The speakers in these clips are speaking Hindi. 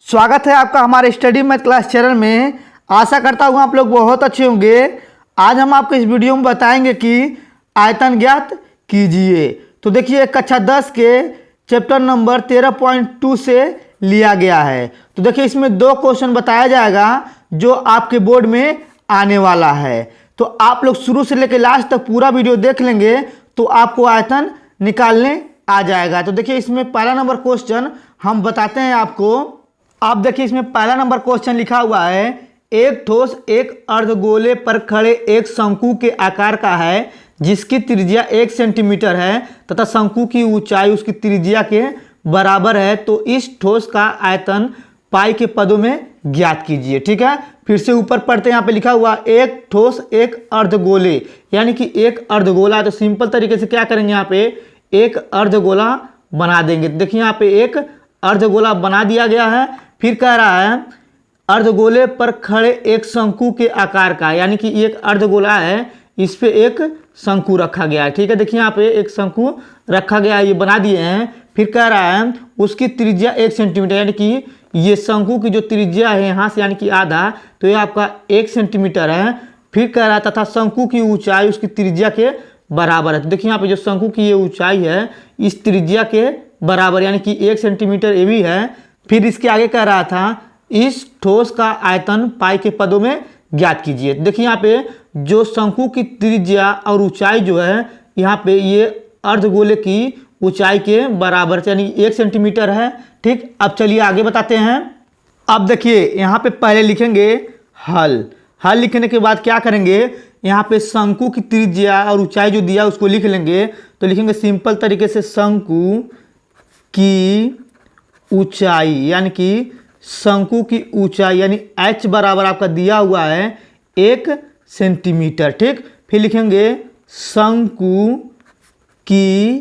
स्वागत है आपका हमारे स्टडी मैथ क्लास चैनल में। आशा करता हूँ आप लोग बहुत अच्छे होंगे। आज हम आपको इस वीडियो में बताएंगे कि आयतन ज्ञात कीजिए। तो देखिए कक्षा 10 के चैप्टर नंबर 13.2 से लिया गया है। तो देखिए इसमें दो क्वेश्चन बताया जाएगा जो आपके बोर्ड में आने वाला है। तो आप लोग शुरू से लेकर लास्ट तक पूरा वीडियो देख लेंगे तो आपको आयतन निकालने आ जाएगा। तो देखिए इसमें पहला नंबर क्वेश्चन हम बताते हैं आपको। आप देखिए इसमें पहला नंबर क्वेश्चन लिखा हुआ है, एक ठोस एक अर्धगोले पर खड़े एक शंकु के आकार का है जिसकी त्रिज्या 1 सेंटीमीटर है तथा शंकु की ऊंचाई उसकी त्रिज्या के बराबर है। तो इस ठोस का आयतन पाई के पदों में ज्ञात कीजिए। ठीक है, फिर से ऊपर पढ़ते हैं। यहाँ पे लिखा हुआ एक ठोस एक अर्धगोले, यानी कि एक अर्धगोला। तो सिंपल तरीके से क्या करेंगे, यहाँ पे एक अर्धगोला बना देंगे। देखिए यहाँ पे एक अर्धगोला बना दिया गया है। फिर कह रहा है अर्धगोले पर खड़े एक शंकु के आकार का, यानी कि एक अर्धगोला है, इस पे एक शंकु रखा गया है। ठीक है, देखिए यहाँ पे एक शंकु रखा गया है, ये बना दिए हैं। फिर कह रहा है उसकी त्रिज्या 1 सेंटीमीटर, यानी कि ये शंकु की जो त्रिज्या है यहाँ से यानी कि आधा, तो ये आपका 1 सेंटीमीटर है। फिर कह रहा तथा शंकु की ऊंचाई उसकी त्रिज्या के बराबर है। तो देखिए यहाँ पे जो शंकु की ये ऊंचाई है इस त्रिज्या के बराबर, यानी कि 1 सेंटीमीटर ये भी है। फिर इसके आगे कह रहा था इस ठोस का आयतन पाई के पदों में ज्ञात कीजिए। देखिए यहाँ पे जो शंकु की त्रिज्या और ऊंचाई जो है यहाँ पे ये अर्धगोले की ऊंचाई के बराबर यानी 1 सेंटीमीटर है। ठीक, अब चलिए आगे बताते हैं। अब देखिए यहाँ पे पहले लिखेंगे हल। हल लिखने के बाद क्या करेंगे, यहाँ पे शंकु की त्रिज्या और ऊंचाई जो दिया उसको लिख लेंगे। तो लिखेंगे सिंपल तरीके से शंकु की ऊंचाई, यानी कि शंकु की ऊंचाई यानी h बराबर आपका दिया हुआ है 1 सेंटीमीटर। ठीक, फिर लिखेंगे शंकु की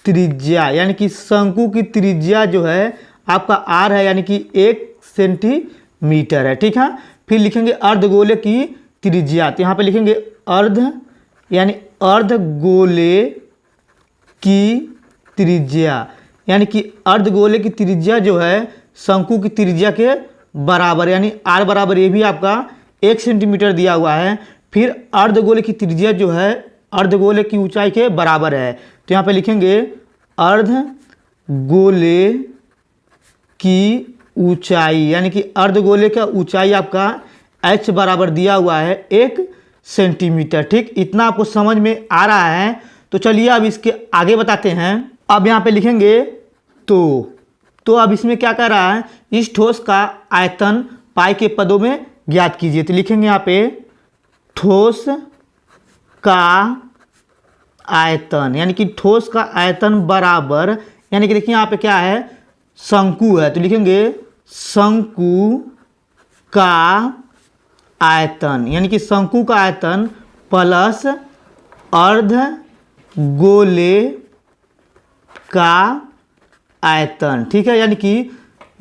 त्रिज्या, यानी कि शंकु की त्रिज्या जो है आपका r है, यानी कि 1 सेंटीमीटर है। ठीक है, फिर लिखेंगे अर्धगोले की त्रिज्या। तो यहाँ पे लिखेंगे अर्ध यानी अर्धगोले की त्रिज्या, यानी कि अर्धगोले की त्रिज्या जो है शंकु की त्रिज्या के बराबर, यानी r बराबर ये भी आपका 1 सेंटीमीटर दिया हुआ है। फिर अर्धगोले की त्रिज्या जो है अर्धगोले की ऊंचाई के बराबर है। तो यहाँ पे लिखेंगे अर्धगोले की ऊंचाई, यानी कि अर्धगोले का ऊंचाई आपका h बराबर दिया हुआ है 1 सेंटीमीटर। ठीक, इतना आपको समझ में आ रहा है। तो चलिए अब इसके आगे बताते हैं। अब यहाँ पे लिखेंगे तो अब इसमें क्या कह रहा है, इस ठोस का आयतन पाई के पदों में ज्ञात कीजिए। तो लिखेंगे यहाँ पे ठोस का आयतन, यानी कि ठोस का आयतन बराबर, यानी कि देखिए यहाँ पे क्या है शंकु है, तो लिखेंगे शंकु का आयतन, यानी कि शंकु का आयतन प्लस अर्धगोले का आयतन। ठीक है, यानी कि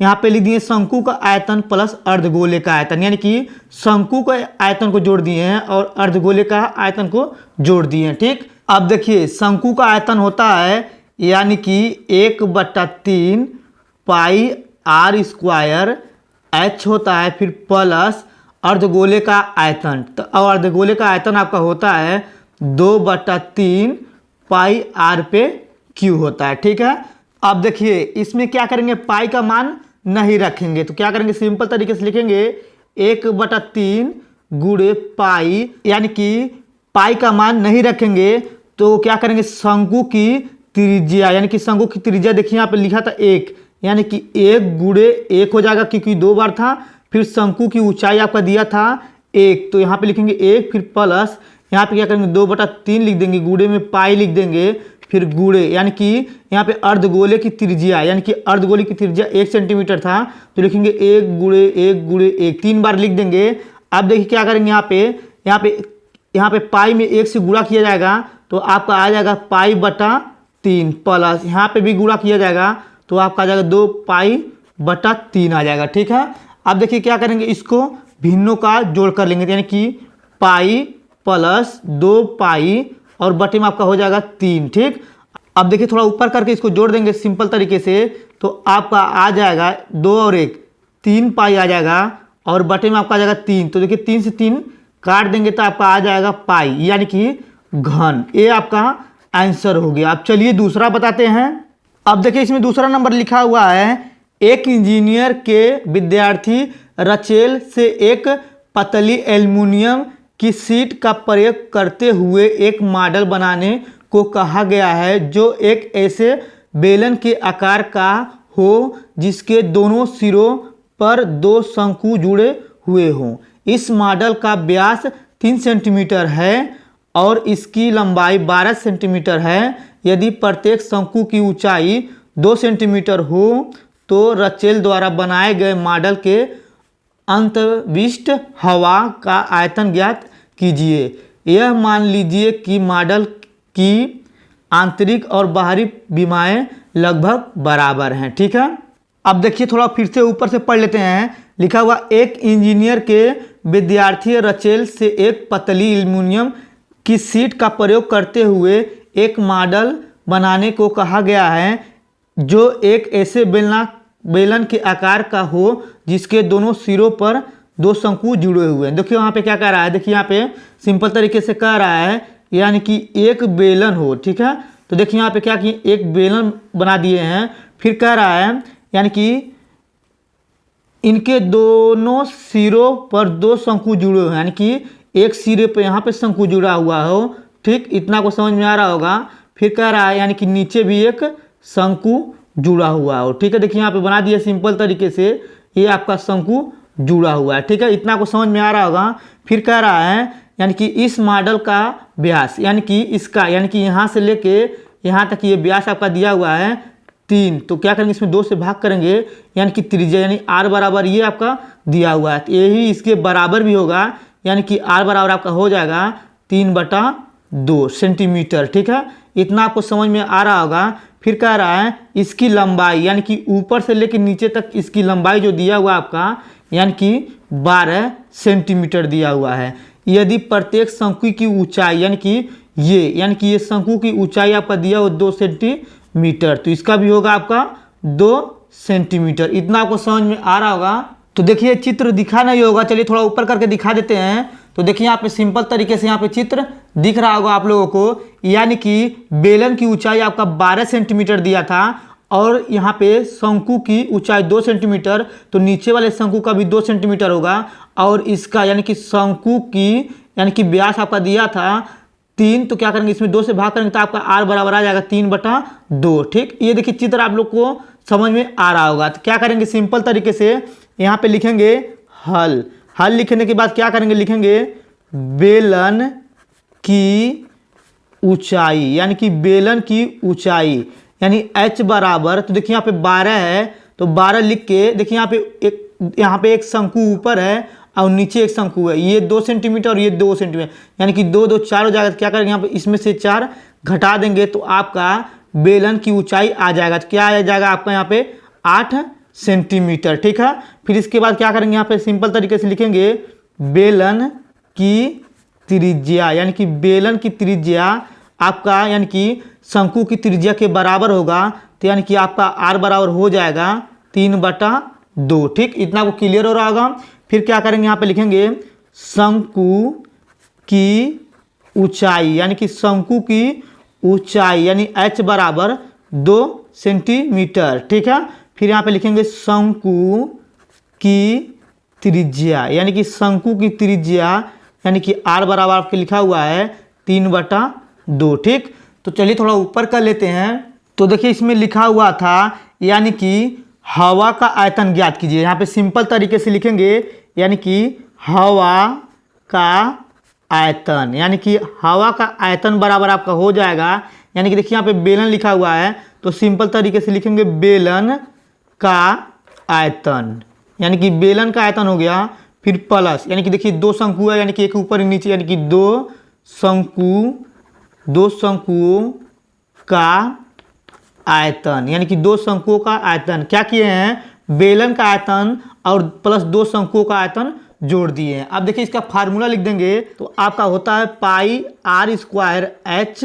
यहाँ पे लिख दिए शंकु का आयतन प्लस अर्धगोले का आयतन, यानी कि शंकु के आयतन को जोड़ दिए हैं और अर्धगोले का आयतन को जोड़ दिए हैं। ठीक, अब देखिए शंकु का आयतन होता है यानी कि 1/3 पाई r स्क्वायर h होता है, फिर प्लस अर्धगोले का आयतन। तो अर्धगोले का आयतन आपका होता है 2/3 पाई r पे q होता है। ठीक है, अब देखिए इसमें क्या करेंगे, पाई का मान नहीं रखेंगे। तो क्या करेंगे, सिंपल तरीके से लिखेंगे 1/3 गुणे पाई, यानी कि पाई का मान नहीं रखेंगे तो क्या करेंगे शंकु की त्रिज्या, यानी कि शंकु की त्रिज्या देखिए यहाँ पे लिखा था 1, यानी कि 1 गुणे 1 हो जाएगा क्योंकि 2 बार था। फिर शंकु की ऊंचाई आपका दिया था 1, तो यहाँ पे लिखेंगे 1, फिर प्लस यहाँ पे क्या करेंगे 2/3 लिख देंगे, गुणे में पाई लिख देंगे, फिर गुणे, यानी कि यहाँ पे अर्धगोले की त्रिज्या, यानी कि अर्धगोले की त्रिज्या 1 सेंटीमीटर था, तो लिखेंगे 1 गुणे 1 गुणे 1 3 बार लिख देंगे। अब देखिए क्या करेंगे, यहाँ पे पाई में 1 से गुणा किया जाएगा तो आपका आ जाएगा पाई/3 प्लस यहाँ पे भी गुणा किया जाएगा तो आपका आ जाएगा 2 पाई/3 आ जाएगा। ठीक है, अब देखिए क्या करेंगे, इसको भिन्नों का जोड़ कर लेंगे, यानी कि पाई प्लस 2 पाई और बटे में आपका हो जाएगा 3। ठीक, अब देखिए थोड़ा ऊपर करके इसको जोड़ देंगे सिंपल तरीके से, तो आपका आ जाएगा 2 और 1 3 पाई आ जाएगा और बटे में आपका आ जाएगा 3। तो देखिए 3 से 3 काट देंगे तो आपका आ जाएगा पाई यानी कि घन। ये आपका आंसर हो गया। अब चलिए दूसरा बताते हैं। अब देखिए इसमें दूसरा नंबर लिखा हुआ है, एक इंजीनियर के विद्यार्थी रचेल से एक पतली एल्युमिनियम की शीट का प्रयोग करते हुए एक मॉडल बनाने को कहा गया है जो एक ऐसे बेलन के आकार का हो जिसके दोनों सिरों पर 2 शंकु जुड़े हुए हों। इस मॉडल का व्यास 3 सेंटीमीटर है और इसकी लंबाई 12 सेंटीमीटर है। यदि प्रत्येक शंकु की ऊंचाई 2 सेंटीमीटर हो तो रचेल द्वारा बनाए गए मॉडल के अंतर्विष्ट हवा का आयतन ज्ञात कीजिए। यह मान लीजिए कि मॉडल की आंतरिक और बाहरी विमाएं लगभग बराबर हैं। ठीक है, अब देखिए थोड़ा फिर से ऊपर से पढ़ लेते हैं। लिखा हुआ, एक इंजीनियर के विद्यार्थी रचेल से एक पतली एल्युमिनियम की शीट का प्रयोग करते हुए एक मॉडल बनाने को कहा गया है जो एक ऐसे बेलन के आकार का हो जिसके दोनों सिरों पर 2 शंकु जुड़े हुए हैं। देखिए वहाँ पे क्या कह रहा है, देखिए यहाँ पे सिंपल तरीके से कह रहा है यानी कि एक बेलन हो। ठीक है, तो देखिए यहाँ पे क्या कि एक बेलन बना दिए हैं। फिर कह रहा है यानी कि इनके दोनों सिरों पर 2 शंकु जुड़े हुए हैं, यानी कि एक सिरे पे यहाँ पे शंकु जुड़ा हुआ हो। ठीक, इतना को समझ में आ रहा होगा। फिर कह रहा है यानी कि नीचे भी एक शंकु जुड़ा हुआ हो। ठीक है, देखिए यहाँ पे बना दिया सिंपल तरीके से, ये आपका शंकु जुड़ा हुआ है। ठीक है, इतना को समझ में आ रहा होगा। फिर कह रहा है यानी कि इस मॉडल का व्यास यानी कि इसका यानी कि यहाँ से लेके यहाँ तक ये व्यास आपका दिया हुआ है 3। तो क्या करेंगे, इसमें 2 से भाग करेंगे यानी कि त्रिज्या यानी r बराबर ये आपका दिया हुआ है, तो यही इसके बराबर भी होगा यानी कि r बराबर आपका हो जाएगा 3/2 सेंटीमीटर। ठीक है, इतना आपको समझ में आ रहा होगा। फिर कह रहा है इसकी लंबाई यानी कि ऊपर से लेकर नीचे तक इसकी लंबाई जो दिया हुआ आपका यानी कि 12 सेंटीमीटर दिया हुआ है। यदि प्रत्येक शंकु की ऊंचाई यानी कि ये शंकु की ऊंचाई आपका दिया हुआ 2 सेंटीमीटर, तो इसका भी होगा आपका 2 सेंटीमीटर। इतना आपको समझ में आ रहा होगा। तो देखिए चित्र दिखा नहीं होगा, चलिए थोड़ा ऊपर करके दिखा देते हैं। तो देखिए यहाँ पे सिंपल तरीके से यहाँ पे चित्र दिख रहा होगा आप लोगों को, यानी कि बेलन की ऊंचाई आपका 12 सेंटीमीटर दिया था और यहाँ पे शंकु की ऊंचाई 2 सेंटीमीटर, तो नीचे वाले शंकु का भी 2 सेंटीमीटर होगा और इसका यानी कि शंकु की यानी कि व्यास आपका दिया था 3। तो क्या करेंगे, इसमें 2 से भाग करेंगे तो आपका r बराबर आ जाएगा 3/2। ठीक, ये देखिए चित्र आप लोग को समझ में आ रहा होगा। तो क्या करेंगे, सिंपल तरीके से यहाँ पे लिखेंगे हल। हल लिखने के बाद क्या करेंगे, लिखेंगे बेलन की ऊंचाई यानी कि बेलन की ऊंचाई यानी h बराबर, तो देखिए यहाँ पे 12 है तो 12 लिख के देखिए यहाँ पे एक शंकु ऊपर है और नीचे एक शंकु है, ये 2 सेंटीमीटर और ये 2 सेंटीमीटर यानी कि 2 2 4 हो जाएगा। तो क्या करेंगे, यहाँ पे इसमें से 4 घटा देंगे तो आपका बेलन की ऊंचाई आ जाएगा। तो क्या आ जाएगा आपका यहाँ पे 8 सेंटीमीटर। ठीक है, फिर इसके बाद क्या करेंगे, यहाँ पे सिंपल तरीके से लिखेंगे बेलन की त्रिज्या यानी कि बेलन की त्रिज्या आपका यानी कि शंकु की त्रिज्या के बराबर होगा, तो यानी कि आपका r बराबर हो जाएगा 3/2। ठीक, इतना को क्लियर हो रहा होगा। फिर क्या करेंगे, यहाँ पे लिखेंगे शंकु की ऊंचाई यानी कि शंकु की ऊंचाई यानी h बराबर 2 सेंटीमीटर। ठीक है, फिर यहाँ पे लिखेंगे शंकु की त्रिज्या यानी कि शंकु की त्रिज्या यानी कि r बराबर आपके लिखा हुआ है 3/2। ठीक, तो चलिए थोड़ा ऊपर कर लेते हैं। तो देखिए इसमें लिखा हुआ था यानी कि हवा का आयतन ज्ञात कीजिए। यहाँ पे सिंपल तरीके से लिखेंगे यानी कि हवा का आयतन यानी कि हवा का आयतन बराबर आपका हो जाएगा यानी कि देखिए यहाँ पे बेलन लिखा हुआ है तो सिंपल तरीके से लिखेंगे बेलन का आयतन यानी कि बेलन का आयतन हो गया। फिर प्लस यानी कि देखिए 2 शंकु है यानी कि एक ऊपर नीचे यानी कि 2 शंकुओं का आयतन यानी कि 2 शंकुओं का आयतन क्या किए हैं, बेलन का आयतन और प्लस 2 शंकुओं का आयतन जोड़ दिए हैं। अब देखिए इसका फार्मूला लिख देंगे तो आपका होता है पाई r² h।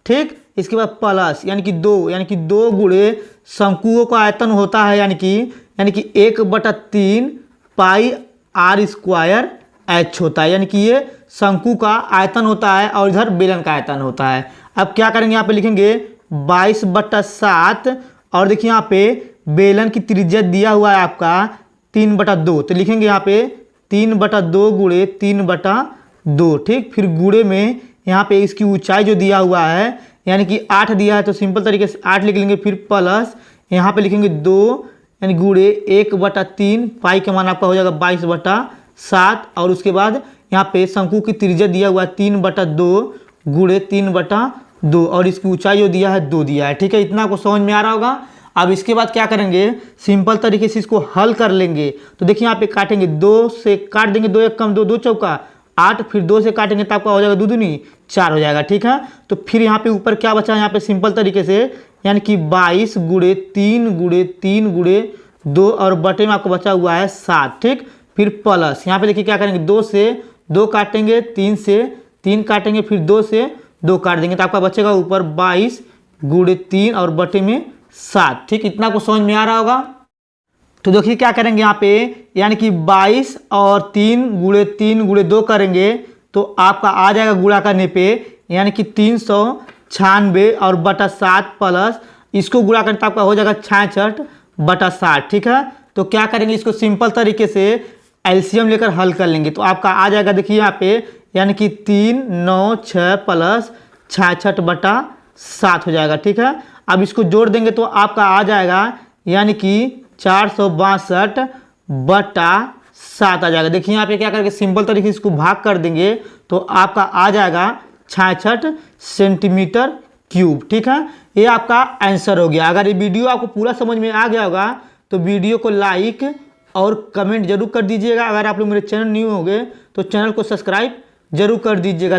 ठीक, इसके बाद प्लस यानी कि 2 गुणे शंकुओं का आयतन होता है यानी यानी कि 1/3 पाई आर स्क्वायर एच होता है, यानी कि ये शंकु का आयतन होता है और इधर बेलन का आयतन होता है। अब क्या करेंगे, यहाँ पे लिखेंगे 22/7 और देखिए यहाँ पे बेलन की त्रिज्या दिया हुआ है आपका 3/2, तो लिखेंगे यहाँ पे 3/2 गुणे 3/2, ठीक। फिर गुणे में यहाँ पे इसकी ऊंचाई जो दिया हुआ है यानी कि 8 दिया है, तो सिंपल तरीके से 8 लिख लेंगे। फिर प्लस यहाँ पे लिखेंगे 2 यानी गुणे 1/3 पाई का मान आपका हो जाएगा 22/7 और उसके बाद यहाँ पे शंकु की त्रिज्या दिया हुआ है 3/2 गुणे 3/2 और इसकी ऊंचाई जो दिया है 2 दिया है, ठीक है। इतना आपको समझ में आ रहा होगा। अब इसके बाद क्या करेंगे, सिंपल तरीके से इसको हल कर लेंगे। तो देखिए यहाँ पे काटेंगे, 2 से काट देंगे, 2 एक कम 2, 2 चौका 8, फिर 2 से काटेंगे तो आपका हो जाएगा 2 दूनी 4 हो जाएगा, ठीक है। तो फिर यहाँ पे ऊपर क्या बचा है, यहाँ पे सिंपल तरीके से यानी कि 22 गुणे 3 गुणे 3 गुणे 2 और बटे में आपको बचा हुआ है 7, ठीक। फिर प्लस यहाँ पे देखिए क्या करेंगे, 2 से 2 काटेंगे, 3 से 3 काटेंगे, फिर 2 से 2 काट देंगे तो आपका बचेगा ऊपर 22 गुणे 3 और बटे में 7, ठीक। इतना आपको समझ में आ रहा होगा। तो देखिए क्या करेंगे यहाँ पे यानी कि 22 और 3 गुणे 2 करेंगे तो आपका आ जाएगा गुणा करने पे यानी कि 396 और बटा 7 प्लस इसको गुणा करने तो आपका हो जाएगा 66/60, ठीक है। तो क्या करेंगे, इसको सिंपल तरीके से एलसीएम लेकर हल कर लेंगे तो आपका आ जाएगा देखिए यहाँ पे यानी कि 396 प्लस 66/7 हो जाएगा, ठीक है। अब इसको जोड़ देंगे तो आपका आ जाएगा यानी कि 462/7 आ जाएगा। देखिए यहाँ पे क्या करके सिंपल तरीके से इसको भाग कर देंगे तो आपका आ जाएगा 66 सेंटीमीटर क्यूब, ठीक है। ये आपका आंसर हो गया। अगर ये वीडियो आपको पूरा समझ में आ गया होगा तो वीडियो को लाइक और कमेंट जरूर कर दीजिएगा। अगर आप लोग मेरे चैनल न्यू हो गए तो चैनल को सब्सक्राइब जरूर कर दीजिएगा। तो